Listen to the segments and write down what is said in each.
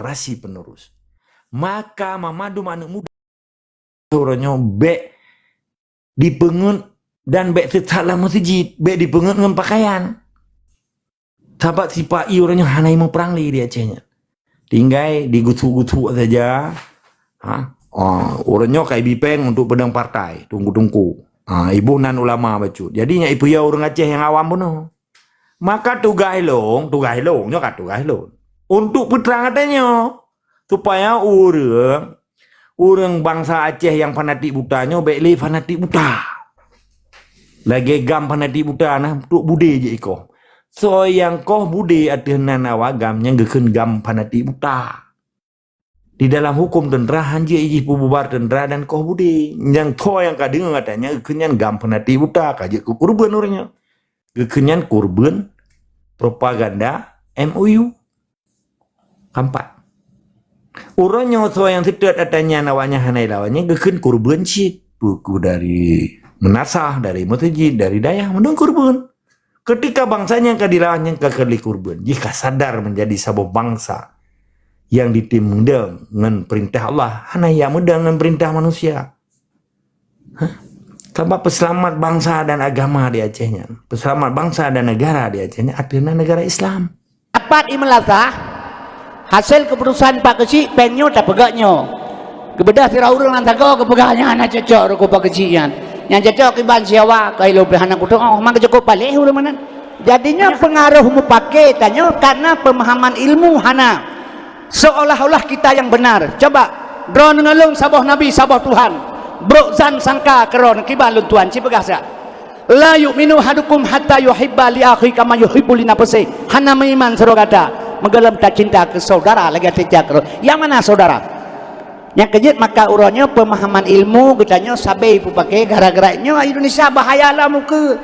generasi penerus. Maka mamadu anak muda orangnya bek dipengen dan bek tetaplah masjid, bek dipengen dengan pakaian. Sahabat si Pak I orangnya hanai mau perang lagi di Acehnya. Tinggal digutu-gutu saja. Orangnya kayak bipeng untuk pedang partai, tunggu-tunggu. Ibu nan ulama bacut. Jadinya ibu ya orang Aceh yang awam pun. Maka tugas long, nyokat tugas long. Untuk putra katanya supaya orang bangsa Aceh yang fanatik butanya baiklah fanatik buta. Lagi gam fanatik buta nah untuk bude je iko. So yang koh bude adanan awagam yang geken gam fanatik buta. Di dalam hukum tentera hanya iji pububar tentera dan koh bude. Yang toh yang kadang katanya gekenyan gam fanatik buta kaje ke kurban orangnya. Gekenyan kurban propaganda MOU. Kampat. Orangnya so yang tidak adanya nawanya hanai lawannya geken kurban sih. Buku dari menasah, dari masjid, dari dayah mendung kurban. Ketika bangsanya kadilawan yang kekeli kurban, jika sadar menjadi sebuah bangsa yang ditimundang dengan perintah Allah, hanaya mudang dengan perintah manusia. Sebab peselamat bangsa dan agama di Acehnya, peselamat bangsa dan negara di Acehnya adalah negara Islam. Dapat imelasah hasil keputusan Pak Kecik penyo tak pegaknya. Kebedah tira urang lantago kepegahnya anak cocok ko Pak Kecikian. Yang cocok iban siawa kailo behana kudu mang cukup balik urang mana. Jadinya pengaruh mu pakai tanya karena pemahaman ilmu hana. Seolah-olah kita yang benar. Coba drone ngelung sabah Nabi sabah Tuhan. Bro zan sangka keron kiban lun Tuhan cipegah sa. La yu'minu hadukum hatta yuhibba li akhi kama yuhibbu li nafsihi. Hana meiman surogata. Menggelam tak cinta ke saudara lagi tidak keron. Yang mana saudara? Yang kejut maka urangnya pemahaman ilmu katanya sabai pu pakai gara-garanya Indonesia bahayalah muka.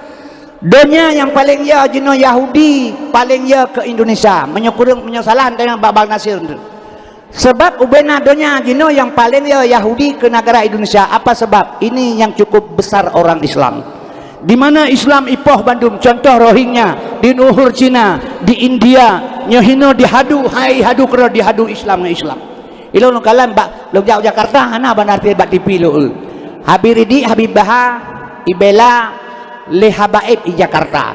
Dunia yang paling ya jenuh Yahudi paling ya ke Indonesia menyokurung menyosalan dengan Babal Nasir itu. Sebab ubena dunia jenuh yang paling ya Yahudi ke negara Indonesia. Apa sebab? Ini yang cukup besar orang Islam. Di mana Islam ipoh Bandung, contoh Rohingya di Nuhur Cina, di India, nyohino dihadu, hai hadu kero dihadu Islam nge Islam. Ilo lo kalam bak lo jauh Jakarta hana benar tiba tipi lo. Habiridi Habib Baha Ibela le habaib di Jakarta.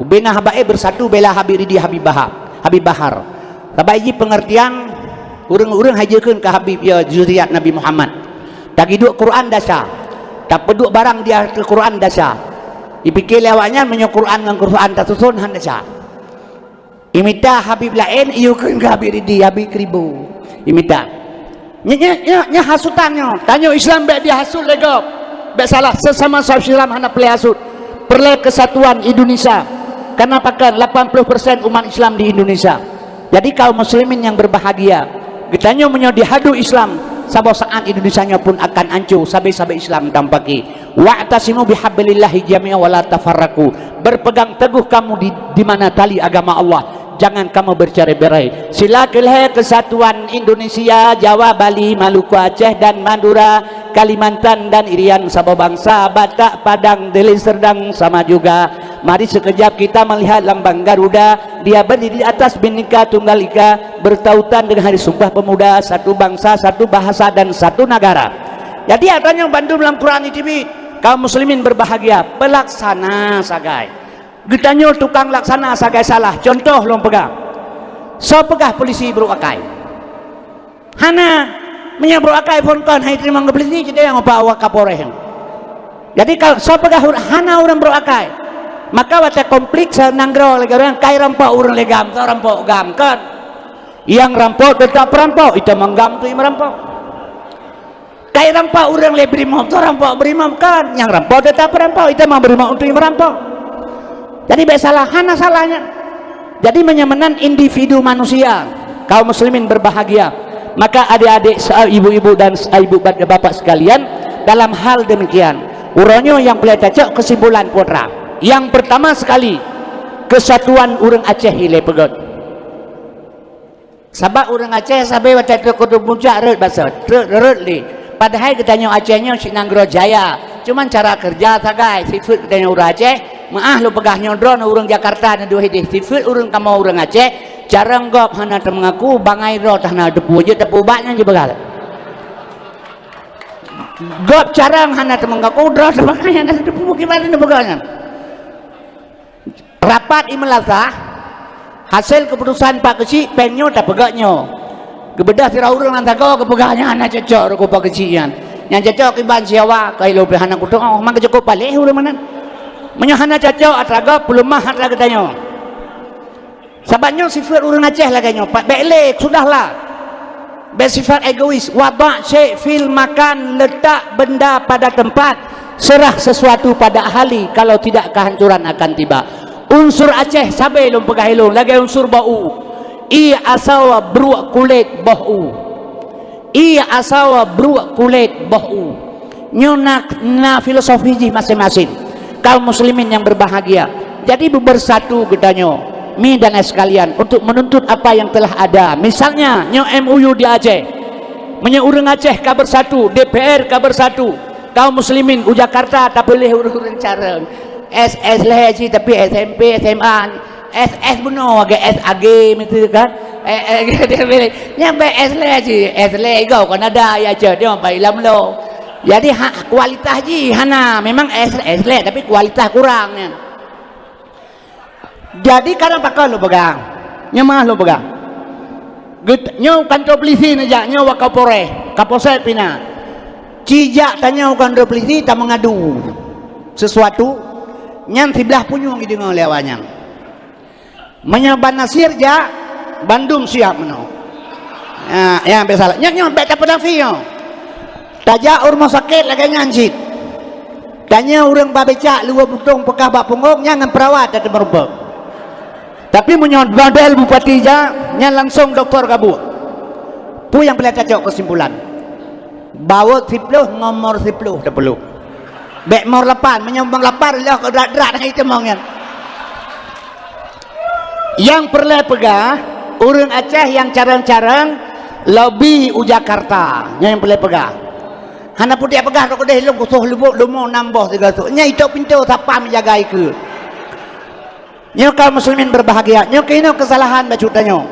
Ubena habaib bersatu bela Habiridi Habib Baha Habib Bahar. Tabai pengertian urang-urang hajekeun ke Habib ya zuriat Nabi Muhammad. Tak hidup Quran dasa. Tak peduk barang dia ke Quran dasa. Dipikir lewatnya menyok Quran dengan Quran tak susun han dasa. Imita Habib lain iukeun ke Habiridi Habib kribu. Imita. Nya hasutannya. Tanya Islam baik dia hasut legap. Baik salah sesama sahabat Islam hendak pelai hasut. Perlai kesatuan Indonesia. Karena pakai 80% umat Islam di Indonesia. Jadi kaum muslimin yang berbahagia, kitanya menyodi hadu Islam, sabah saat Indonesianya pun akan hancur. Sabai-sabai Islam tampaki. Wa'tasimu bihablillahi jami'a wa la tafarraqu. Berpegang teguh kamu di mana tali agama Allah. Jangan kamu bercerai-berai. Silakan kesatuan Indonesia, Jawa, Bali, Maluku, Aceh dan Madura, Kalimantan dan Irian, Sabah bangsa, Batak, Padang, Deli Serdang sama juga. Mari sekejap kita melihat lambang Garuda. Dia berdiri di atas Bhinneka Tunggal Ika, bertautan dengan Hari Sumpah Pemuda, satu bangsa, satu bahasa dan satu negara. Jadi adanya Bandung dalam Quran ini kaum muslimin berbahagia. Pelaksana sagai. Ditanya tukang laksana sagai salah. Contoh lo pegang. So pegah polisi beruakai. Hana menyabru akai pun kan hai terima ngebeli ni jadi yang apa awak kapolres. Jadi kalau so pegah hana orang beruakai. Maka wata komplik nanggro lagi orang kai rampok orang legam, so rampok gam kan. Yang rampok tetap rampok, itu menggam tu yang merampok. Kai rampok orang le berimam, so rampok berimam kan. Yang rampok tetap rampok, itu mau berimam untuk yang merampok. Jadi salah hana salahnya. Jadi menyamakan individu manusia. Kaum muslimin berbahagia. Maka adik-adik, ibu-ibu dan ibu bapak sekalian, dalam hal demikian, urangnya yang boleh cocok kesimpulan putra. Yang pertama sekali, kesatuan urang Aceh ile pegot. Sabab urang Aceh sampai waktu itu kudu puncak rut bahasa rut li. Padahal kitanya Acehnya Sinanggro Jaya. Cuman cara kerja sagai sifat kitanya urang Aceh. Maah lu pegahnya drone urang Jakarta na dua hidih sifat urang kamu urang Aceh cara ngop hana mengaku bangai ro hana depu je depu banyak je begal gop carang hana mengaku ro bangai hana depu gimana ni begalnya rapat imelasa hasil keputusan Pak Kecik penyo tak pegaknyo kebedah sirah urang lantago kepegahnya hana cocok ro Pak Kecikan yang cocok iban siawa kai lo hana kutung oh mang cocok paleh urang mana menyahana cocok atraga pelumah atraga tanyo sababnya sifat orang Aceh lah kayaknya Pak Beklek sudahlah bersifat egois wada' syai' fil makan letak benda pada tempat serah sesuatu pada ahli kalau tidak kehancuran akan tiba unsur Aceh sabai lom pegah ilung lagi unsur bau ia asawa beruak kulit bau ia asawa beruak kulit bau nyona na filosofi masing-masing kaum muslimin yang berbahagia jadi bersatu gedanyo mi dan sekalian untuk menuntut apa yang telah ada misalnya nyo MUU di Aceh menyo urang Aceh ka bersatu DPR ka bersatu kaum muslimin u Jakarta tak boleh urang cara SS lagi tapi SMP SMA SS beno agak SAG gitu kan nyampe S lagi S lagi kau kan ada ya je dia apa ilam lo jadi kualitas ji hana memang S tapi kualitas kurangnya jadi kadang pakai lo pegang nyamah lo pegang nyo kantor polisi aja nyo wakapore kapolsek pina cijak tanya kantor polisi tak mengadu sesuatu nyang sebelah punyung gitu ngolewanya menyoban Nasir ja Bandung siap meno ya biasa nyang baca pedavi yo tajak rumah sakit lagi nyanjit tanya orang babecak luar butung pekah bak punggung nyangan perawat ada merumpuk tapi menyod model bupati ja nya langsung doktor kabu pu yang boleh cocok kesimpulan bawa 10 nomor 10 tak perlu bek mor 8 menyombang 8 lah ke drat-drat itu mongen yang perlu pegah urang Aceh yang carang-carang lobby u Jakarta yang perlu pegah hana putih pegah rok deh lum kusuh lubuk lumo nambah 300 nya itu pintu siapa menjaga itu nyo kaum muslimin berbahagia nyo kino kesalahan bacutanyo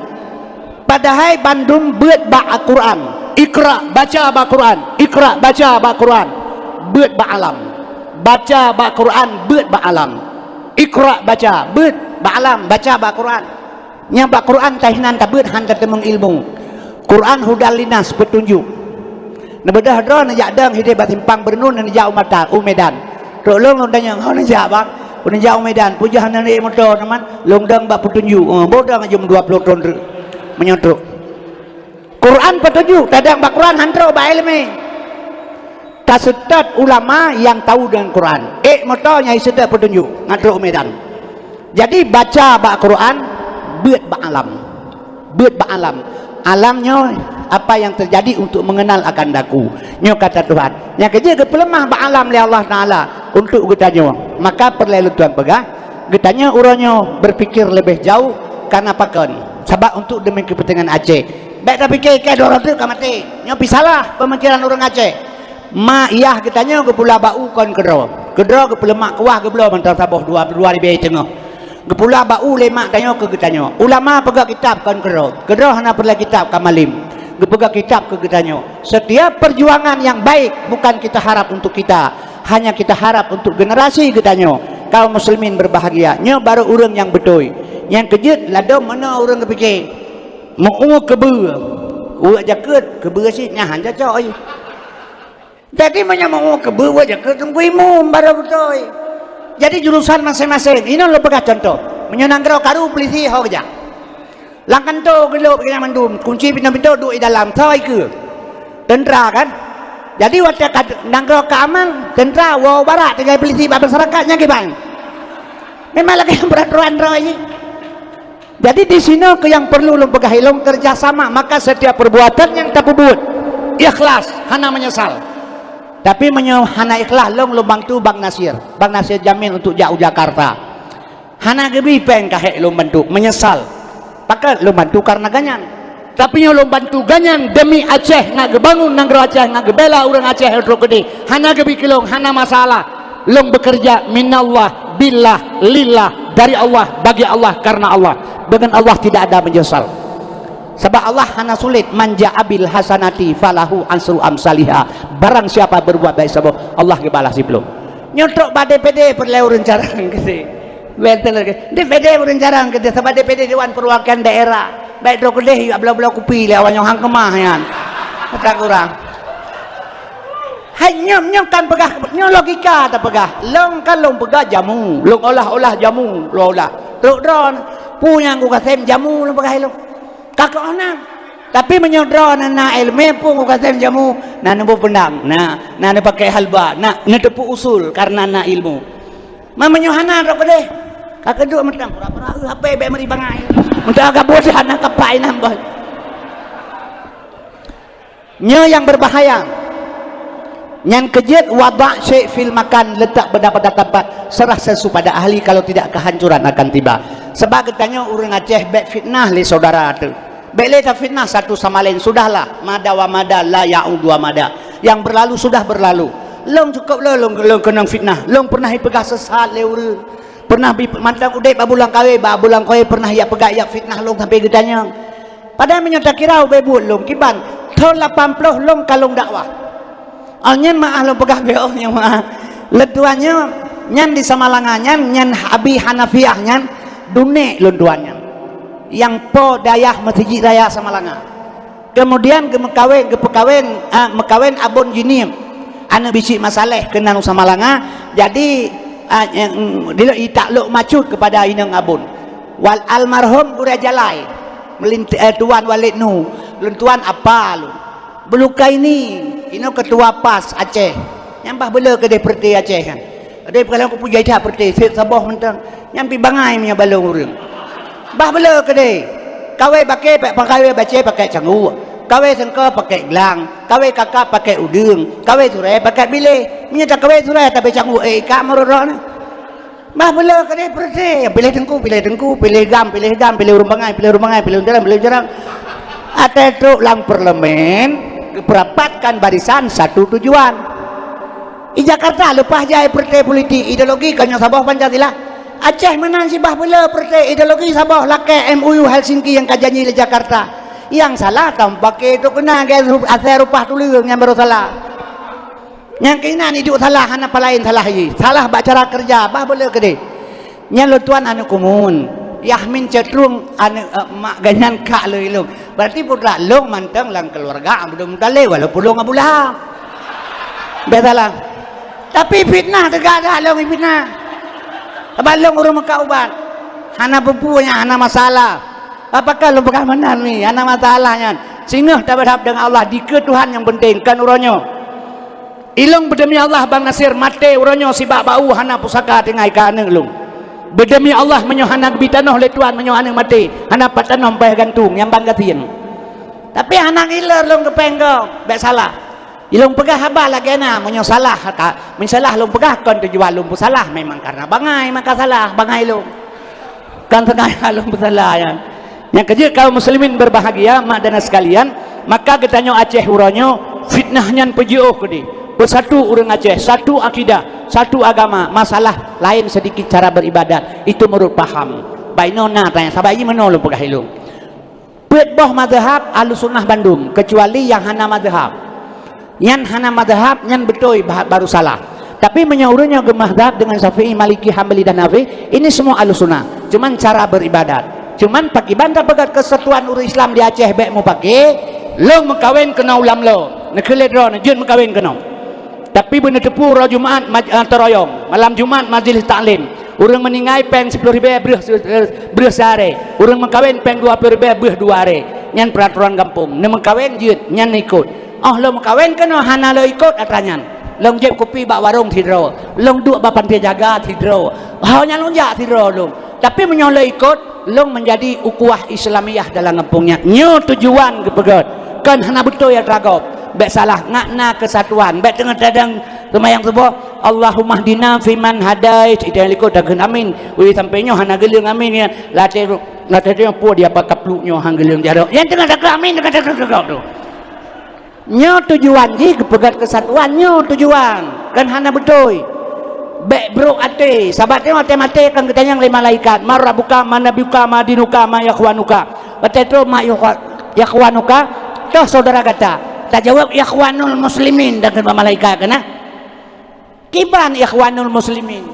padahal Bandung buat ba Al-Quran ikra baca ba Quran ikra baca ba Quran buat ba alam baca ba Quran buat ba alam ikra baca buat ba alam baca ba Quran nya ba Quran tahinan ta buat hantar temung ilmu Quran hudal linas petunjuk nebedah dro na jadang hide batimpang bernun na jauh mata umedan rolong undanya ngau na jabang pun jauh medan puja hana ni motor teman longdang bak petunjuk bodang aja 20 ton menyotruk Quran petunjuk kadang bak Quran hantro ba ilmu kasetat ulama yang tahu dengan Quran motornya setat petunjuk ngadro medan jadi baca bak Quran buat ba alam alamnya apa yang terjadi untuk mengenal akan daku nyo kata Tuhan yang kerja ke pelemah ba alam li Allah Taala untuk getanyo maka perlu tuan pegah getanyo uranyo berpikir lebih jauh karena pakan sebab untuk demi kepentingan Aceh baik tapi ke dorong tu kamati nyo pisalah pemikiran orang Aceh ma iyah getanyo ke pula bau kon kedro ke pelemak kuah ke belum antara saboh 2 ribu tengah ke pula bau lemak tanyo ke getanyo ulama pegah kitab kon kedro hana perlu kitab kamalim pegah kitab ke getanyo setiap perjuangan yang baik bukan kita harap untuk kita hanya kita harap untuk generasi getanyo kaum muslimin berbahagia nyo baru urang yang betul yang kejut lado mana urang kepikir mau kebe uak jaket kebe sih nyahan cocok ai jadi mana mau kebe uak jaket tunggu imum baru betul jadi jurusan masing-masing ini lo pegah contoh menyenangkan karu polisi ho kerja langkan tu gelap kena mandum kunci pintu-pintu duduk di dalam thoi ke tentera kan jadi waktu nanggro keaman tentera wow barat dengan polisi masyarakatnya gimana memang lagi peraturan roy jadi di sini ke yang perlu lembaga hilong kerjasama maka setiap perbuatan yang tak buat ikhlas hana menyesal tapi hana ikhlas lubang tu Bang Nasir jamin untuk jauh Jakarta hana gebi peng kahek lo bantu menyesal pakai lo bantu karena ganyan tapi lo bantu ganyan demi Aceh nak bangun nanggro Aceh nak bela orang Aceh untuk gede hana gebi kilong hana masalah lo bekerja minallah billah lillah dari Allah, bagi Allah, karena Allah. Dengan Allah tidak ada menyesal. Sebab Allah hana sulit, manja abil hasanati falahu ansru amsaliha. Barang siapa berbuat baik sebab Allah kebalas belum. Nyotok badai pede perlu rencarang gitu. Betul lagi. Dia pede rencarang gitu. Sebab dia pede Dewan Perwakilan Daerah. Baik dok deh, belau-belau kupi lawan yang hang kemah yan. Kata kurang. Hanya kan pegah, nyo logika tak pegah. Long kan long pegah jamu, long olah jamu, lo olah. Truk dron punya aku kasem jamu long pegah long. Kakak onang. Tapi menyodron na ilmu pun aku kasem jamu, na nembu pendang, na pakai halba, na tepu usul karena na ilmu. Mama nyohana rok deh. Kakak duk mentang pura-pura HP be meri bangai. Mentang agak bodoh na kapai nambah. Nyo yang berbahaya. Yang kejut wada' syai' fil makan, letak benda pada tempat, serah sesu pada ahli, kalau tidak kehancuran akan tiba. Sebab katanya orang Aceh baik fitnah le saudara tu. Baik le fitnah satu sama lain, sudahlah. Mada wa mada la ya'udu wa mada. Yang berlalu sudah berlalu. Long cukup lo long kena fitnah. Long pernah pegah sesat le urang. Pernah mantang udai babulang kawe pernah ya pegah ya fitnah long sampai getanya. Padahal menyata kirau bebut long kiban. Tahun 80 long kalong dakwah. Alnyan maah lo pegah beo nya maah. Letuannya nyan di Samalangannya nyan Abi Hanafiah nyan dunek lunduannya. Yang po dayah Masjid Raya Samalanga. Kemudian mekawin abon jinim. Anu bisi masalah kena nu Samalanga. Jadi dia takluk macut kepada inang abon. Wal almarhum Gurajalai tuan Walid Nu. Luntuan apa lu? Beluka ini ketua PAS Aceh yang bah bela ke dia perti Aceh kan dia kalau aku punya dah perti sabah mentang yang pi bangai punya balong urang bah bela ke dia kawe pakai pakai canggu kawe sengka pakai gelang kawe kakak pakai udung kawe surai pakai bile punya tak kawe surai tapi canggu kak marorok ni bah bela ke dia perti pilih tengku pilih gam pilih urang bangai pilih jarang ada truk lang parlemen berapatkan barisan satu tujuan. Di Jakarta lepas jaya partai politik ideologi kanya Sabah Pancasila. Aceh menang si bah bela partai ideologi Sabah lakai MUU Helsinki yang kajanji di Jakarta. Yang salah tampak itu kena asal rupah tulis yang baru salah. Yang kena ni duk salah hana lain salah ye. Salah bak cara kerja bah bela ke dia. Nya tuan anu kumun. Yahmin cetrung anu mak ganyan kak lo ilung. Berarti putra long manteng lang keluarga belum tale walaupun long abulah. Besalah. Tapi fitnah tegak ada long fitnah. Abalong urang makaubat. Hana pupunya hana masalah. Apakah lo pegang benar ni? Hana masalahnya. Singgah tak berhadap dengan Allah dike Tuhan yang penting kan uronyo. Ilung berdemi Allah Bang Nasir mate uronyo sibak bau hana pusaka tengai kaneng long. Berdemi Allah menyohana bitanoh le tuan menyohana mati hana patanom payah gantung yang banggatin tapi anak iler long kepenggo bek salah ilung pegah habah lagi na menyosalah mensalah long pegah kon tujuan long salah memang karena bangai maka salah bangai long kan tengah long salah yang kecil kaum muslimin berbahagia mak dan sekalian maka ketanya Aceh uronyo fitnahnya pejuh kedi bersatu orang Aceh satu akidah satu agama masalah lain sedikit cara beribadat itu menurut paham bainona tanya sabai menolong pegah ilung boh mazhab Ahlussunnah Bandung kecuali yang hana mazhab yang hana mazhab yang betul baru salah tapi menyaurnya ke mazhab dengan Syafi'i Maliki Hambali dan Hanafi ini semua Ahlussunnah cuman cara beribadat cuman pakai bantah pegat kesatuan umat Islam di Aceh baik mau pakai lo mengkawin kena ulam lo nekeledron jun mengkawin kena tapi benar tepu roh Jumaat teroyong malam Jumaat majlis taklim orang meninggai pen 10.000 beruh sehari orang mengkawin pen 20.000 beruh 2 hari nyan peraturan kampung ni mengkawin jut nyan ikut lo mengkawin kena hana lo ikut atanyan long jeb kopi bak warung tidro long duk bapan dia jaga tidro hanya long jak tidro long tapi menyolo ikut long menjadi ukuah Islamiyah dalam kampungnya nyo tujuan kepegat kan hana betul ya tragop baik salah ngakna kesatuan baik tengah-tengah semayang sebuah Allahumma hdina fiman hadait itu yang likut dan amin ui sampainya hana geling amin ya latih pu dia pakai peluknya hang geling jadok yang tengah-tengah amin tengah-tengah tu nyo tujuan ji kepegat kesatuan nyo tujuan kan hana betul bro ate sabatnya mate kan kita yang lima malaikat marabuka manabiuka madinuka ma yakhwanuka batetro ma yakhwanuka toh saudara kata tak jawab yakhwanul muslimin dengan malaikat kena kiban yakhwanul muslimin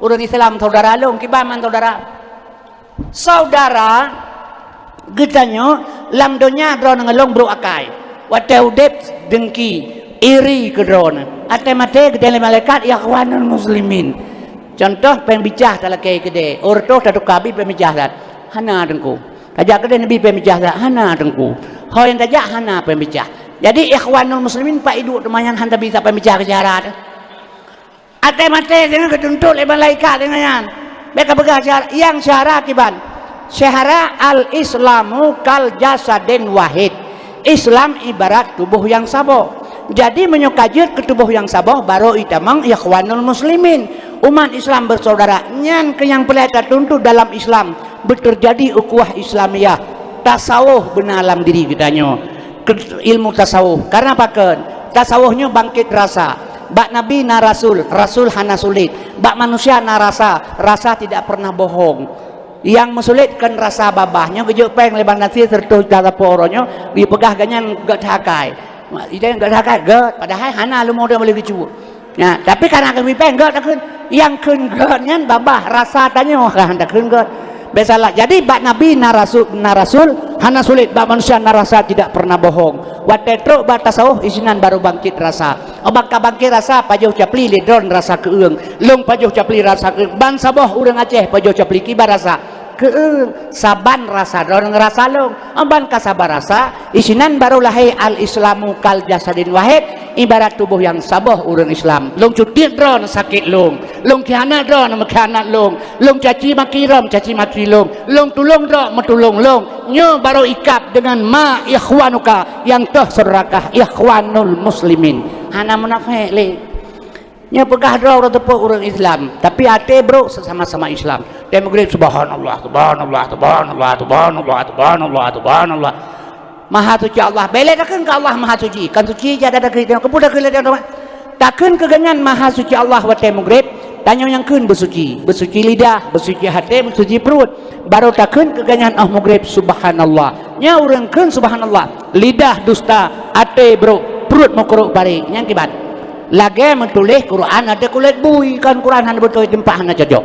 urang Islam saudara long kiban man saudara getanyo lam donya drone ngelong bro akai wateu dep dengki iri ke drone ate mate gede malaikat yakhwanul muslimin contoh pembicah talakai gede orto tadu kabi pembicah dat hana dengku tajak gede nabi pembicah dat hana dengku ho yang tajak hana pembicah jadi ikhwanul muslimin pak idu temayan hanta bisa pembicah ke syarat ate mate dengan ketuntut le malaikat dengan mereka begajar yang syarat kiban syahara al islamu kal jasadin wahid Islam ibarat tubuh yang saboh jadi menyukajir ke tubuh yang saboh baru itamang ikhwanul muslimin umat Islam bersaudara nyan ke yang pelita tuntut dalam Islam terjadi ukhuwah Islamiyah tasawuf benar alam diri kitanya ilmu tasawuf karena paken tasawufnya bangkit rasa bak nabi na rasul hana sulit bak manusia na rasa tidak pernah bohong yang mesulitkan rasa babahnya kejuk peng lebang nasi serta cara poronya dipegah ganyan gak hakai ide gak hakai gak padahal hana lu mau dia boleh dicu ya tapi karena kami peng gak takun yang kun gaknya babah rasa tanya kan takun gak biasalah jadi bak nabi na rasul hana sulit bak manusia na rasa tidak pernah bohong watetro bak tasawuf isinan baru bangkit rasa obak bangkit rasa pajuh capli lidron rasa keung lung pajuh capli rasa keung ban saboh urang Aceh pajuh capli kibar rasa keung saban rasa dron rasa lung ban kasabar rasa isinan baru lahir al islamu kal jasadin wahid ibarat tubuh yang saboh urang Islam lung cutit dron sakit lung kiana dron kianat lung caci maki rom caci maki lung tulung dron metulung lung nyo baru ikap dengan ma ikhwanuka yang toh serakah ikhwanul muslimin hana munafik le nya pegah draw tepuk orang Islam tapi ate bro sama-sama Islam dia mengucap subhanallah subhanallah subhanallah subhanallah subhanallah subhanallah maha suci Allah bele takkan ke Allah maha suci kan suci jada ada kita kebudak kita takkan keganyan maha suci Allah wa te mengucap tanya yang kun bersuci lidah bersuci hati bersuci perut baru takkan keganyan mengucap subhanallah nya orang kun subhanallah lidah dusta ate bro perut mau keruk balik yang kibat lagi menulis Quran ada kulit bui kan Quran hanya betul tempah hanya cocok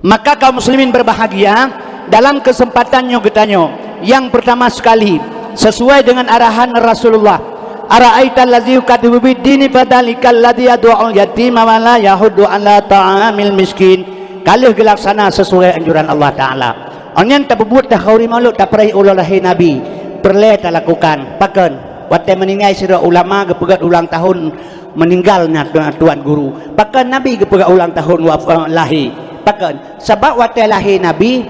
maka kaum muslimin berbahagia dalam kesempatannya getanyo yang pertama sekali sesuai dengan arahan Rasulullah ara'aital ladzi yukadzibu bid-dini fadzalikal ladzi yad'ul yatima wa la yahuddu 'ala ta'amil miskin kalih gelaksana sesuai anjuran Allah taala onyan tak berbuat dah kauri malu tak perai ulah nabi perle tak lakukan paken waktu meninggal sira ulama kepegat ulang tahun meninggalnya tuan guru bahkan nabi kepegat ulang tahun lahir bahkan sebab waktu lahir nabi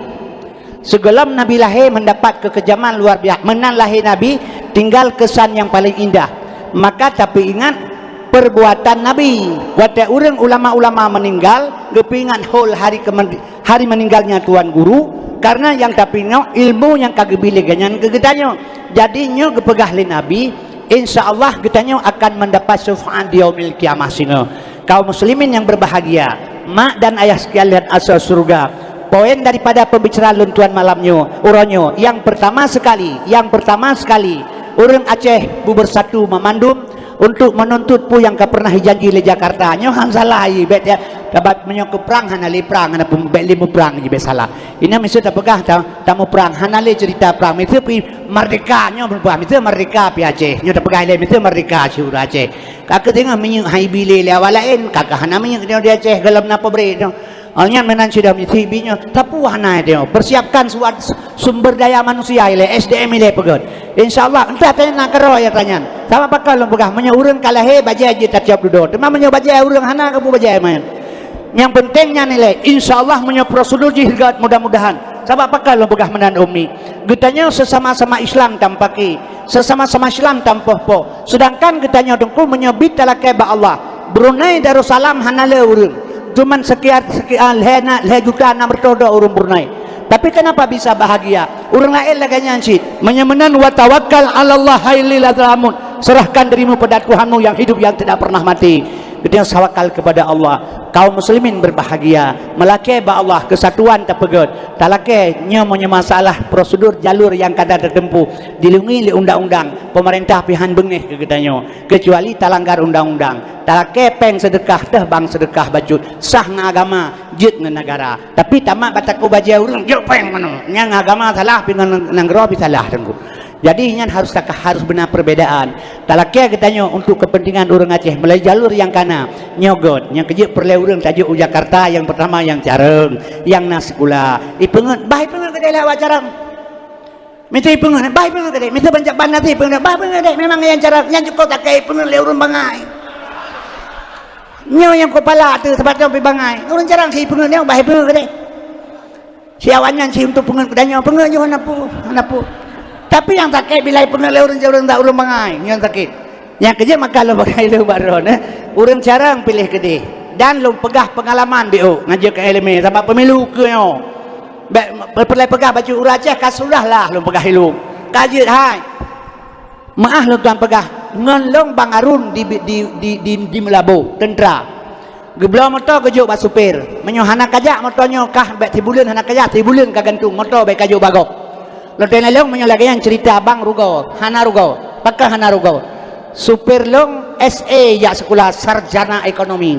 segelam nabi lahir mendapat kekejaman luar biasa menan lahir nabi tinggal kesan yang paling indah maka tapi ingat perbuatan nabi waktu orang ulama-ulama meninggal kepingan whole hari meninggalnya tuan guru karena yang tapi ilmu yang kagibili ganyan kegetanyo jadinya kepegah li nabi insyaallah getanyo akan mendapat syafaat di yaumil kiamah singa kaum muslimin yang berbahagia mak dan ayah sekalian asal surga poin daripada pembicaraan luntuan malamnya uronyo yang pertama sekali orang Aceh bersatu memandum untuk menuntut pu yang pernah janji di Jakarta nyo hamsalah bet ya dapat menyok perang hanali perang hana pembek limu perang je salah ini mesti tak pegah tamu perang hanali cerita perang itu pi merdeka nyo berbuah itu merdeka pi Aceh nyo tak pegah le itu merdeka syur Aceh kakak tengah menyuk hai bile lawalain kakak hana menyuk dia Aceh gelam napa bre Alnya menan sudah mithibinya tapuah na dia persiapkan sumber daya manusia ile SDM ile pegot insyaallah entah tanya karo ya tanya sama bakal lembegah menya urang kalahe baja je tak siap duduk tema menya baja urang hana kamu baja main yang pentingnya nilai insyaallah menya prosedur jihad mudah-mudahan sama bakal lembegah menan umi getanya sesama-sama Islam tampaki sesama-sama Islam tampoh sedangkan getanya dengku menyebit talakai ba Allah Brunei Darussalam hanale urang cuman sekian leh juta 600 urang Brunei tapi kenapa bisa bahagia urang lain laganya ansit menyemenan wa tawakkal 'ala Allah hailil azamun serahkan dirimu pada Tuhanmu yang hidup yang tidak pernah mati kita sawakal kepada Allah. Kaum muslimin berbahagia, melaki ba Allah kesatuan terpegut. Talaki nya punya masalah prosedur jalur yang kada tertempuh dilindungi oleh undang-undang pemerintah pihan bengih ke kitanya, kecuali talanggar undang-undang. Talaki peng sedekah teh bang sedekah bacut sah ngagama jit ngan negara. Tapi tamak bataku baja urang jok peng mano. Nya ngagama salah pingan nanggro pi salah tengku. Jadi ini harus benar perbedaan. Talakia katanya untuk kepentingan orang Aceh melalui jalur yang kana nyogot yang kejut perle urang tajuk Jakarta yang pertama yang Careng, yang Nasikula. Ipengen baik pengen kedai lewat Careng. Minta ipengen baik pengen kedai, minta banyak banati pengen baik pengen kedai memang yang Careng yang cukup tak kai pengen le urang bangai. Nyo yang kepala tu sebab tu pi bangai. Urang Careng si pengen dia baik pengen kedai. Siawannya si untuk pengen kedai pengen jo hanapu. Tapi yang sakit bila pernah orang Careng tak urang bangai yang sakit. Yang kerja maka lo pakai lo baron urang Careng pilih gede dan lo pegah pengalaman bio ngajak ke LMA sama pemilu ke yo. Perlai pegah baju urang Aceh kasudah lah lo pegah lo. Kaji hai. Maah lo tuan pegah ngelong Bang Arun di Melabo tentera. Geblau motor kejuk bak supir. Menyo hanak kajak motornya kah bek tibulan hanak kajak tibulan ka gantung motor bek kajuk bagok. Lonteng long menyolagayan cerita Bang Rugo, Hana Rugo, pakai Hana Rugo. Supir long SA ya sekolah sarjana ekonomi.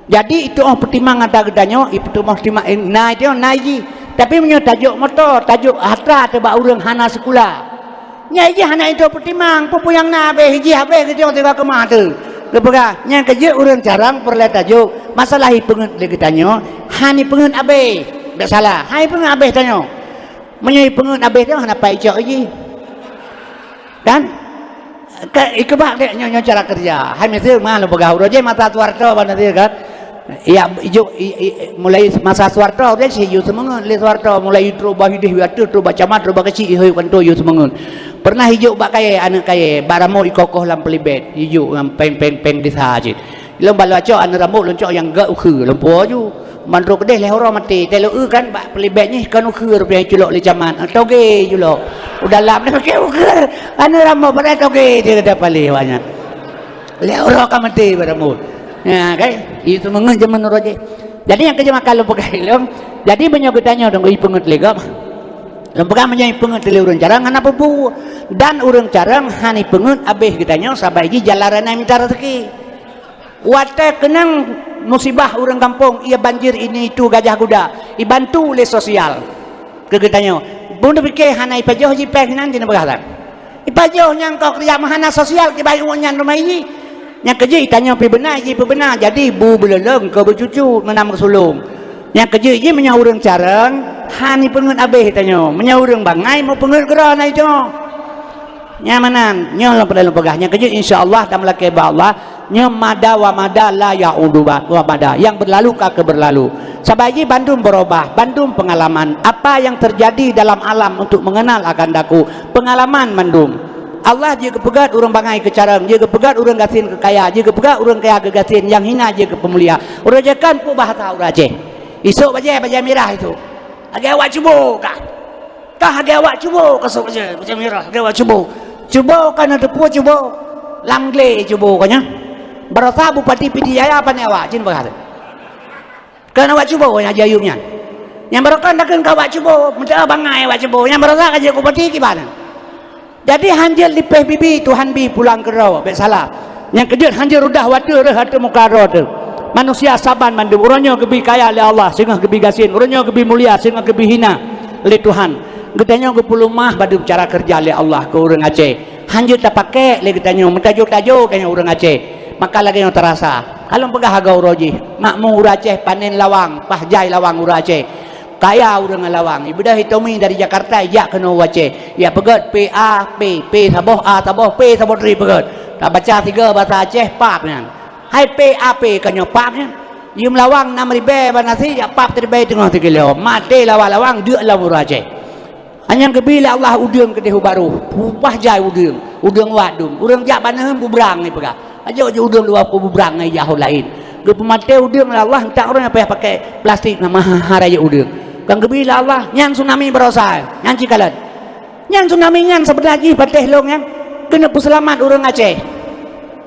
Jadi itu pertimbangan ada gedanya, itu pertimbangan nah itu naiji. Tapi menyo tajuk motor, tajuk hatra tebak urang Hana sekolah. Nya iki Hana itu pertimbang, pupu yang nabe hiji habe gitu tega kemah tu. Kepaga nya kerja urang Careng perle tajuk masalah pengen le gedanya, hani pengen abe. Tak salah, hai pengen abe tanya. Menyai pengen habis tu nak payah je kan ikebak dia nyonya cara kerja hai mesti mah lo pegawai je mata Suwarto mana dia kan ya ijo mulai masa Suwarto dia si yu semangat le Suwarto mulai intro bah hidup waktu tu baca mat roba kecil heu kanto yu semangat pernah hijau bak kaya anak kaya baramo ikokoh lam pelibet hijau ngam peng di sahaja lom balu aco anak rambut loncok yang gak ukhu lempo ju mandro kedeh leh orang mati telo kan bak pelibetnya kan ukur biar culok le zaman toge culok udah lap dah pakai ukur anu rambut pada toge dia dah palih banyak leh orang kan mati beramu ya kan itu mengen zaman roje jadi yang kerja makan lo pakai lom jadi banyak ketanya dong i pengut legam lom pegang menjadi pengut le urang Careng ana pupu dan urang Careng hani pengut abeh ketanya sabai ji jalarana minta rezeki wate kenang musibah orang kampung ia banjir ini itu gajah kuda dibantu oleh sosial kegetanya bunda fikir hana ipajoh jipeng nanti nak berkata ipajoh yang kau kerja mahana sosial ke bayi umumnya rumah ini yang kerja itanya pi benar jadi bu beleleng ke bercucu menam kesulung yang kerja ini menyau urang Careng hani pengen abeh tanya menyau urang bangai mau pengen gerana itu nyamanan nyol pada pegahnya kerja insyaallah dan melaki ba Allah nyamada wa mada la yaudu wa mada yang berlalu ke berlalu sabaji Bandung berubah Bandung pengalaman apa yang terjadi dalam alam untuk mengenal akan daku pengalaman Bandung Allah jika pegat urang bangai ke Careng jika pegat urang gasin ke kaya jika pegat urang kaya ke gasin yang hina jika pemulia urang jekan pu bahasa urang Aceh isuk baja merah itu agak awak cubo kah agak awak cubo kasuk baja merah agak awak cubo kan ada pu cubo langle cubo kanya berasa bupati Pidijaya apa ni awak cin berkata kan awak cubo yang jayumnya yang berkan dakan ka awak cubo minta bangai awak cubo yang berasa ka bupati gimana jadi hanjil di PBB Tuhan bi pulang ke raw baik salah yang kejut hanjil udah wadah hatu muka raw tu manusia saban mandu orangnya kebi kaya oleh Allah sehingga kebi gasin orangnya kebi mulia sehingga kebi hina oleh Tuhan getanya ke pulumah badu cara kerja oleh Allah ke orang Aceh hanjut tak pakai le getanya mentajuk-tajuk kanya orang Aceh maka lagi yang terasa kalau pegah agau roji makmu urang Aceh panen lawang pahjai lawang urang Aceh kaya urang lawang ibu dah hitomi dari Jakarta ya kena Aceh ya pegat P saboh A saboh P saboh ri pegat tak baca tiga bahasa Aceh pap kan hai PAP kanya pap kan yum lawang 6,000 banasi ya pap terbaik tengah 3 kilo mati lawang dia lah urang Aceh hanya kebila Allah udang ke dehu baru pupah jai udang wadum udang jak banahem bubrang ni pegah aja udang luar bubrang ni jauh lain ke pemate udang Allah tak orang apa pakai plastik nama haraya udang kan kebila Allah yang tsunami berosa yang cikalan yang tsunami yang sebenarnya pateh long yang kena puselamat orang Aceh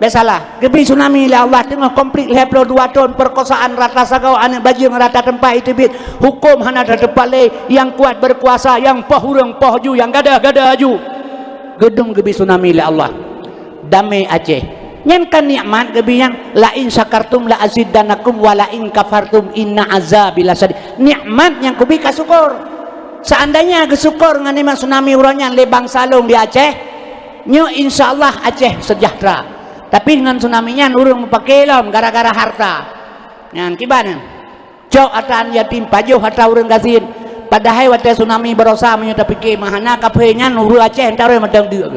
Biasalah, kebi tsunami lah Allah tengah komplit 22 tahun perkosaan rata sagau anak bajing rata tempat itu bit hukum hana ada depan yang kuat berkuasa yang pahurang pahju yang gada-gada aju gedung kebi tsunami lah Allah damai Aceh nyan kan nikmat kebi yang la in syakartum la azidanakum wa la in kafartum inna azabi lasyadid nikmat yang kebi kasyukur seandainya kesyukur dengan nikmat tsunami urangnya lebang salung di Aceh nyo insyaallah Aceh sejahtera. Tapi dengan tsunami-nya urang pakai lom gara-gara harta. Ngan kibana? Jauh atan yatim pajuh harta urang gasin. Padahal waktu tsunami berosa menyata pikir mahana kafe nya urang Aceh entar madang deuk.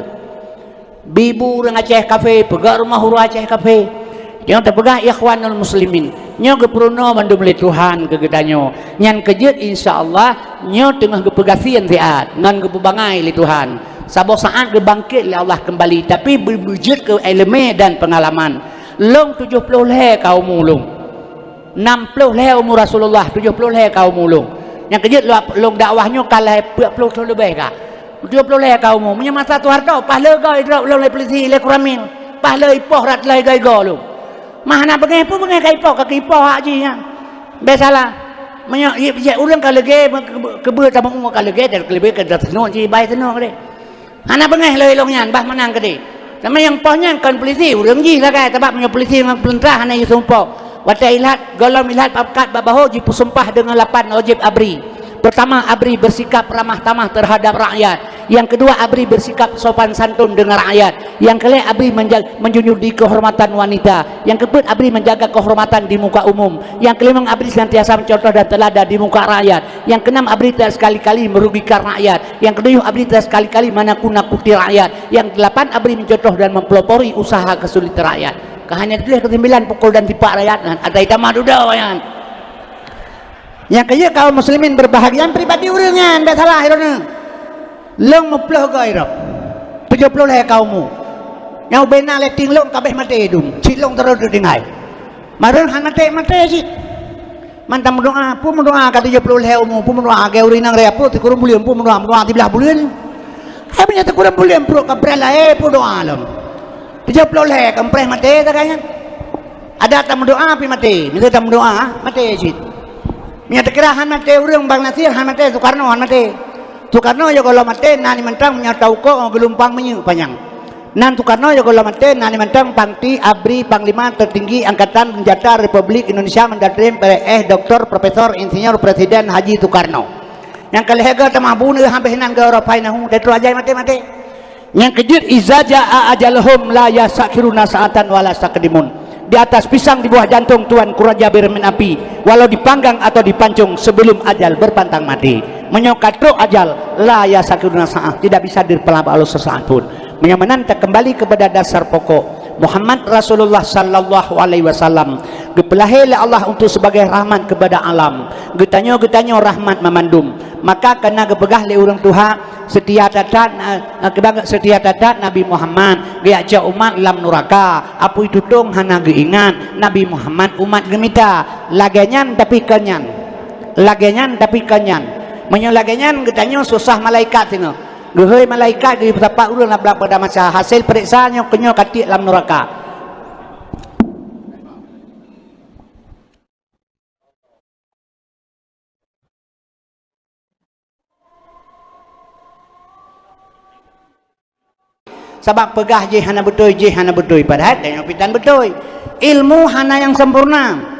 Bibu urang Aceh kafe, pegak rumah urang Aceh kafe. Yang terpegah ikhwanul muslimin. Nyo geprono mandum le Tuhan kegedanyo. Nyan kejut insyaallah nyo tengah gepegasian siat ngan gepebangai le Tuhan. Sabo saat berbangkit oleh Allah kembali tapi berwujud ke elemen dan pengalaman long 70 leh kaum mulung 60 leh umur Rasulullah 70 leh kaum mulung yang kejut long dakwahnya kalah 40 tahun lebih kah 70 leh kaum mulung punya masa tu harta pahala gay long le polisi le kuramin pahala ipoh rat le gay go lu mana bengai pun bengai kai ipoh kaki ipoh haji nya biasalah menyo ya urang kalege kebe sama umur kalege dan kelebe ke datno ji bai teno kade anak bengeh lelongnya bah menang gede sama yang pohnya kan polisi urang ji sakai sebab punya polisi yang pelentah hanya sumpah wata ilat golom ilat pakat babaho ji sumpah dengan 8 wajib abri pertama abri bersikap ramah tamah terhadap rakyat yang kedua abri bersikap sopan santun dengan rakyat yang kelima abri menjunjung di kehormatan wanita yang keempat abri menjaga kehormatan di muka umum yang kelima abri senantiasa mencontoh dan teladan di muka rakyat yang keenam abri tidak sekali-kali merugikan rakyat yang ketujuh abri tidak sekali-kali menakuti rakyat yang delapan abri mencontoh dan mempelopori usaha kesulitan rakyat hanya itu kesembilan pukul dan tipak rakyat ada itamah duda wayan yang kaya kaum muslimin berbahagia pribadi urangnya ndak salah irona long meploh ke irap 70 leh kaummu yang bena leting long kabeh mati hidung cilong terus dengai marun hanate mati sih mantam doa pun doa ka 70 leh ummu pun doa ke urinang repo ti kurang bulian pun doa ti belah bulian ai punya ti kurang bulian pro ka brela pun doa alam 70 leh kampres mati takanya ada tamu doa pi mati minta tamu doa mati sih minta kirahan mati urang Bang Nasir han mati Soekarno han mati Soekarno ya kalau mati nani mentang menyatau kok gelumpang menyu panjang nan Soekarno ya kalau mati nani mentang pangti abri panglima tertinggi angkatan senjata Republik Indonesia mendatrim Dr. Profesor Insinyur Presiden Haji Soekarno yang kalihega tamah bunuh hampir nan ke Eropa nahu tetro aja mati yang kejut izaja ajalhum la yasakiruna saatan wala sakdimun di atas pisang di bawah jantung Tuan Kuraja bermin api walau dipanggang atau dipancung sebelum ajal berpantang mati menyokat roh ajal la yasakiruna sa'ah tidak bisa dipelabak Allah sesaat pun menyamanan tak kembali kepada dasar pokok Muhammad Rasulullah sallallahu alaihi wasallam gepelahil Allah untuk sebagai rahmat kepada alam getanyo rahmat memandum maka kena gepegah le urang Tuhan setia tatat Nabi Muhammad geaja umat lam nuraka apu itu tong hana geingat Nabi Muhammad umat gemita lagenyan tapi kenyan menyolagenyan getanyo susah malaikat tino gehoi malaikat di sapa urang nak pada masa hasil periksaannya kenyo katik lam neraka sebab pegah je hana betul padahal tengok pitan betul ilmu hana yang sempurna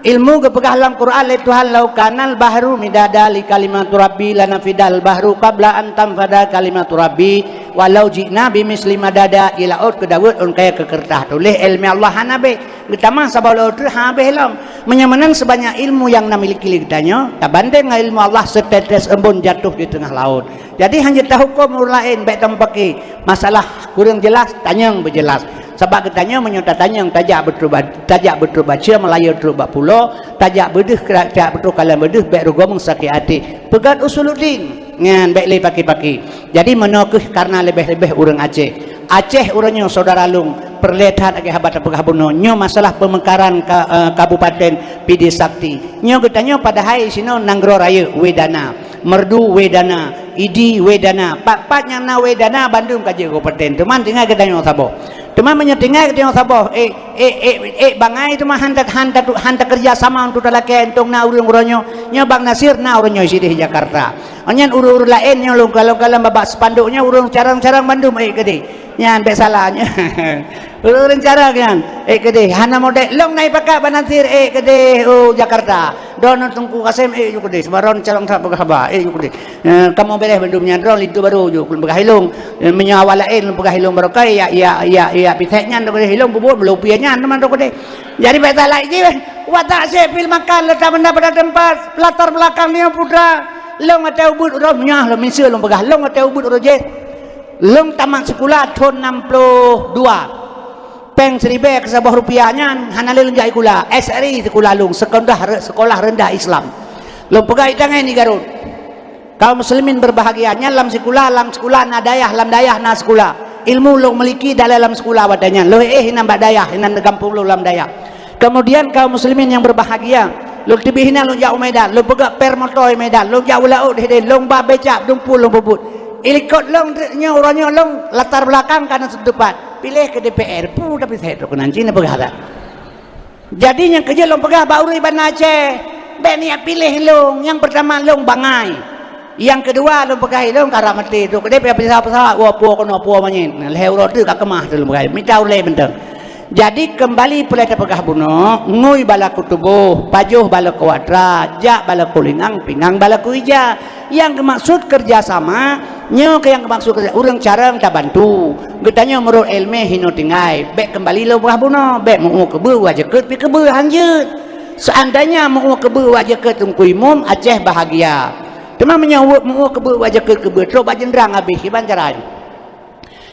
ilmu kepegah dalam Quran oleh Tuhan lau kanal bahru midada li kalimatu rabbi lanafidal bahru qabla an tanfada kalimatu rabbi walau ji'na bimisli madada ila ut kedawut un kaya kekertah tulis ilmu Allah hanabe getama sabau laut habe lam menyamanan sebanyak ilmu yang namiliki ligdanya tabanding dengan ilmu Allah setetes embun jatuh di tengah laut jadi hanya tahu hukum lain baik tampaki masalah kurang jelas tanyang berjelas sebab katanya menyota tanyang tajak betul baca Melayu betul pulau tajak bedeh tajak betul kalam bedeh baik rugomong sakit hati pegat usuluddin ngan baik le paki-paki jadi menokeh karena lebih-lebih orang Aceh orangnya saudara lung perlihat agak habat apakah buno nyo masalah pemekaran kabupaten PD Sakti nyo katanya pada hai sino nanggro raya wedana merdu wedana idi wedana pak-pak yang na wedana Bandung kaji kabupaten teman tinggal katanya sabo Cuma menyetingai ke tengok sabah bangai tu mah hanta kerja sama untuk dalake entong na urang uranyo nya Bang Nasir na uranyo isi di Jakarta onyan urur lain nya lu kalau babak spanduknya urang carang-carang Bandung gede nyan be salahnya urang carang kan gede hana mode long nai pakak Bang Nasir gede Jakarta don tungku kasem gede sebaron calong tak berhaba gede kamu beres Bandung nya drone itu baru ju berhilung menyawal lain berhilung barokai ya piteknya ndok hilong bubur melupianya teman ndok deh jadi beta lagi watak sepil makan letak benda pada tempat latar belakangnya putra long atau ubud romnya lo minsil long begah long atau ubud roje long tamat sekolah tahun 62 peng seribe ke sebuah rupiahnya hana lelung jai kula SRI sekolah long sekolah rendah Islam long pegai tangan ni Garut kaum muslimin berbahagianya lam sekolah na dayah lam dayah na sekolah ilmu lo memiliki dalam sekolah wadanya lo nambah daya hinan kampung lo lam daya kemudian kaum muslimin yang berbahagia lo tibihina lo jauh Medan lo pegak per motor Medan lo jauh laut deh lo ba becak dumpul lo bubut ilikot lo nya orangnya lo latar belakang kanan depan pilih ke DPR pu tapi saya tu nanti ni pegah tak jadi yang kerja lo pegah baru Iban Aceh benia pilih lo yang pertama lo bangai yang kedua lu pakai lu karang mati tu kedai pesawat wapuo kono puo manyin leh uro tu kakemah tu pakai mitau le benteng jadi kembali pelita pegah buno ngui bala kutubuh pajuh bala kuadra jak bala kulingang pingang bala kuija yang maksud kerjasama nyo ke yang maksud kerja urang carang tak bantu getanya menurut ilmu hino tingai bek kembali lu pegah buno bek mau kebe wajah ket pi kebe hanjeut seandainya mau kebe wajah ket tungkui mum Aceh bahagia cuma menyawut mau kebe wajah ke terus bajendrang habis iban carai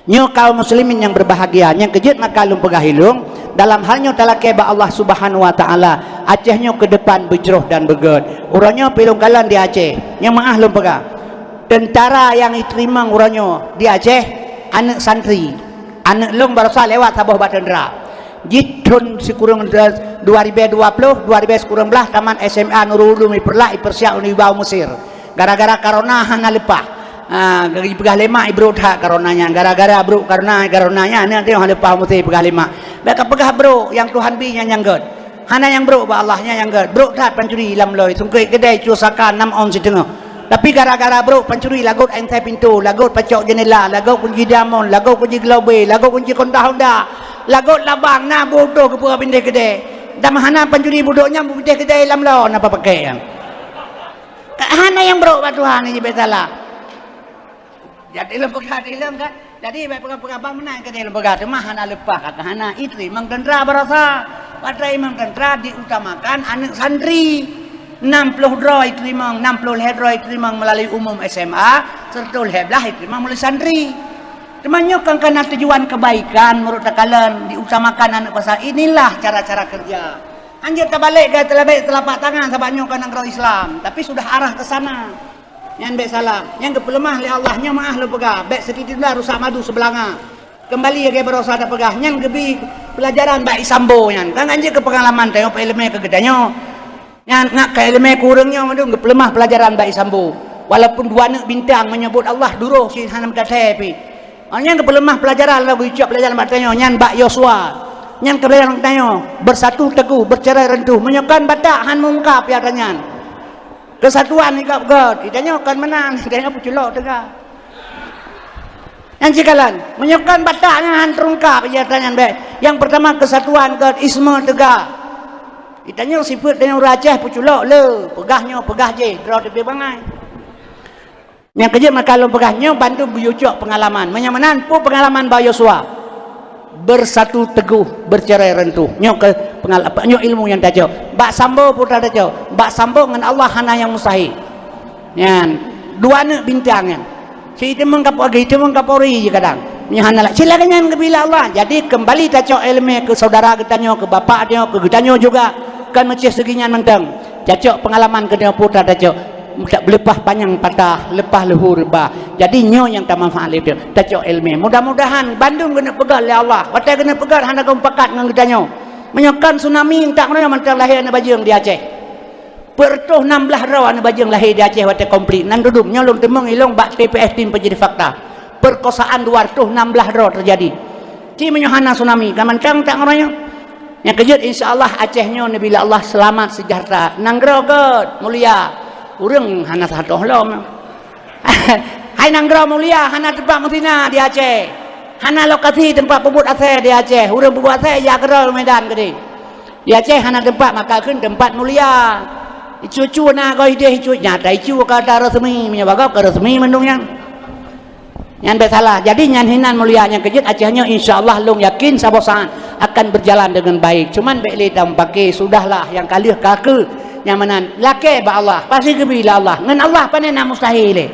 nyo kaum muslimin yang berbahagia yang kejut maka lum pegahilung dalam halnya talake ba Allah Subhanahu wa taala Aceh nyo ke depan berjeruh dan berged urangnya pilung kalan di Aceh yang maah lum pegah tentara yang diterima urangnya di Aceh anak santri anak lung barasa lewat sabah batendra jitun sikurang 2020 2019 taman SMA Nurul Ulum iperlah ipersiap Unibaw Mesir gara-gara corona hana lepah pegah lemak bro tak coronanya gara-gara bro karonanya nanti hana lepah mesti pegah lemak mereka pegah bro yang Tuhan bi yang god hana yang bro ba Allahnya yang god bro tak pencuri lam loy sungkai kedai cusakan 6 on setengah tapi gara-gara bro pencuri lagut entai pintu lagut pacok jendela lagut kunci damon lagut kunci globe lagut kunci konda Honda lagut labang na bodoh ke pura pindah kedai dan hana pencuri bodohnya pindah kedai lam lo apa pakai yang hana yang bro batuhan ini besalah jadi lembaga kan jadi pegang bang menang ke lembaga mah hana lepah kata hana itu memang tentara berasa pada imam tentara diutamakan anak santri 60 draw itu memang 60 draw itu memang melalui umum SMA serta leblah itu memang melalui santri temannya kan karena tujuan kebaikan menurut kalian diutamakan anak pasal inilah cara-cara kerja anjir terbalik ke telapak tangan sebabnya kan negara Islam tapi sudah arah ke sana yang baik salah yang kepelemah oleh Allahnya maah lo pegah baik setidaknya rusak madu sebelanga kembali ke berosa ada pegah yang gebi pelajaran baik sambo yang kan anjir ke pengalaman tengok elemen ke gedanya yang ngak ke elemen kurangnya madu kepelemah pelajaran baik sambo walaupun dua anak bintang menyebut Allah duruh si hanam datepi yang kepelemah pelajaran lagu ucap pelajaran batanya yang Mbak Yosua yang kebenaran tanya bersatu teguh bercerai rentuh menyokan batak han mungkap ya tanya kesatuan ikap god itanya akan menang itanya puculok tegak yang cikalan menyokan bataknya han terungkap ya tanya yang pertama kesatuan god isme tegak itanya sifat dengan rajah puculok le pegahnya pegah je draw tepi bangai yang kerja maka lo pegahnya bantu buyucok pengalaman menyamanan pu pengalaman Mbak Yosua bersatu teguh bercerai rentuh nyok ke pengalaman nyok ilmu yang tajau bak sambo putra tajau bak sambo dengan Allah hana yang mustahil yan dua anak bintangnya si itu mengkapori kadang hana lah silakan yang kebila Allah jadi kembali tajau ilmu ke saudara getanyo ke bapak dia ke getanyo juga kan macam seginya mentang tajau pengalaman ke dia putra tajau tak berlepas panjang patah lepas luhur bah jadi nyo yang tak manfaat itu tajau ilmu mudah-mudahan Bandung kena pegang oleh Allah watai kena pegang hana kau pakat dengan kita nyo menyokan tsunami tak mana mentang lahir na bajeng di Aceh pertuh 16 rawan na bajeng lahir di Aceh watai komplit nan duduk nyolong temeng ilong bak TPS tim penjadi fakta perkosaan 216 raw terjadi Ci menyohana tsunami, kamancang tak orangnya. Yang kejut insya-Allah Acehnya nabila Allah selamat sejahtera. Nanggroget mulia. Urang hana satu lom. Hai nanggro mulia hana tempat mutina di Aceh. Hana lokasi tempat pebut Aceh di Aceh. Urang pebut Aceh ya gerol medan gede. Di Aceh hana tempat maka keun tempat mulia. Cucu na go ide cucu nyata icu ka resmi menyabagap ka resmi mendungnya. Yang bersalah. Jadi nyan hinan mulia yang kejut Acehnya insyaallah long yakin sabosan akan berjalan dengan baik. Cuman beli tampake sudahlah yang kalih kake yang menan lake ba Allah pasti gebila Allah ngan Allah panen mustahil.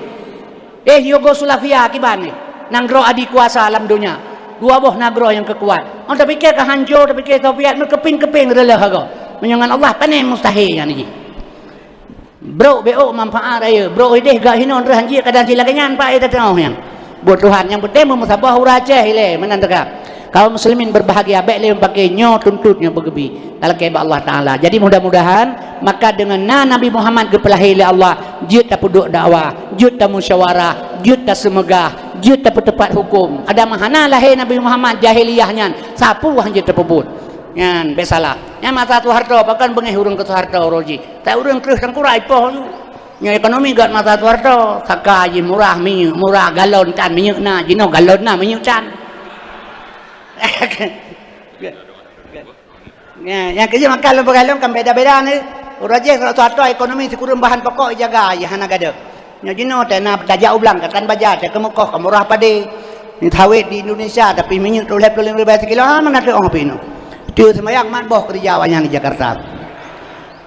Yogo sulafia kibane nanggro adi kuasa alam dunia. Dua boh nagro yang kekuat. On tapi ke hancur tapi ke Soviet nu keping-keping rela hago. Menyangan Allah panen mustahil yang ni. Bro BO manfaat ayo. Bro ideh gak hinon rehanji kadang silakanyan pak eta tengah yang. Buat Tuhan yang penting musabah uraceh ile menandaka. Kaum muslimin berbahagia baik le pakai nyo tuntutnya bergebi. Kalau ke Allah taala. Jadi mudah-mudahan maka dengan Nabi Muhammad gepelahi le Allah, jut ta puduk dakwah, jut ta musyawarah, jut ta semegah, jut ta tepat hukum. Ada mahana lahir Nabi Muhammad jahiliyahnya. Sapu wah jut ta pebut. Yan besalah. Nya mata tu harta bahkan bengeh urang ke harta roji. Tak urang terus tangkurai poh. Nya ekonomi gat mata tu harta sakai murah minyak, murah galon tan minyak na, jino galon na minyak tan. Yang kerja makan lomba-lomba kan beda-beda ni. Urajeh satu-satu ekonomi sekurang bahan pokok jaga ya hana gada. Nya jino tena tajak ublang katan bajar ke Mekah ke murah pade. Ni tawet di Indonesia tapi minyak 25 kilo mana tu orang pino. Tu semayang mat boh kerja awalnya di Jakarta.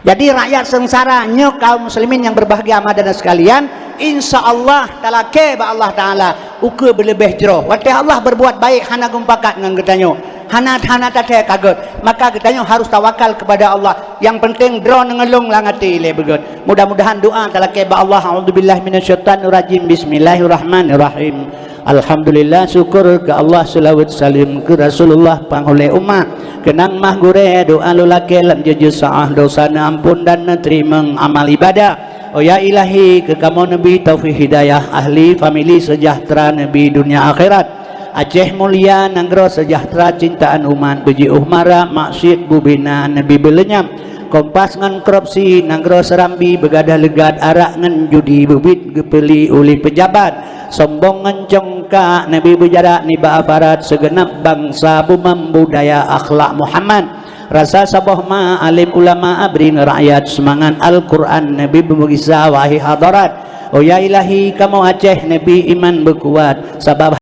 Jadi rakyat sengsara nyo kaum muslimin yang berbahagia dan sekalian, insyaallah talake ba Allah taala ukur berlebih jero. Waktu Allah berbuat baik hana gumpakat ngan getanyo. Hana tate kaget. Maka getanyo harus tawakal kepada Allah. Yang penting draw ngelung langati le begot. Mudah-mudahan doa talake ba Allah. A'udzubillahi minasyaitonir rajim. Bismillahirrahmanirrahim. Alhamdulillah syukur ke Allah salawat salim ke Rasulullah panghole umat kenang mah gure doa lulake lam jeje saah dosana ampun dan terima amal ibadah. Oh ya ilahi ke kamu Nabi taufik hidayah ahli family sejahtera Nabi dunia akhirat. Aceh mulia nanggro sejahtera cintaan umat beji uhmara maksud bubina Nabi belenyam kompas ngan korupsi nanggro serambi begadah legat arak ngan judi bubit gepeli uli pejabat sombong ngencongka Nabi berjarak niba aparat segenap bangsa bumam budaya akhlak Muhammad rasa sabah ma alim ulama abri rakyat semangat Al-Quran Nabi berbisa wahi hadarat. Oh ya ilahi kamu Aceh Nabi iman berkuat sabab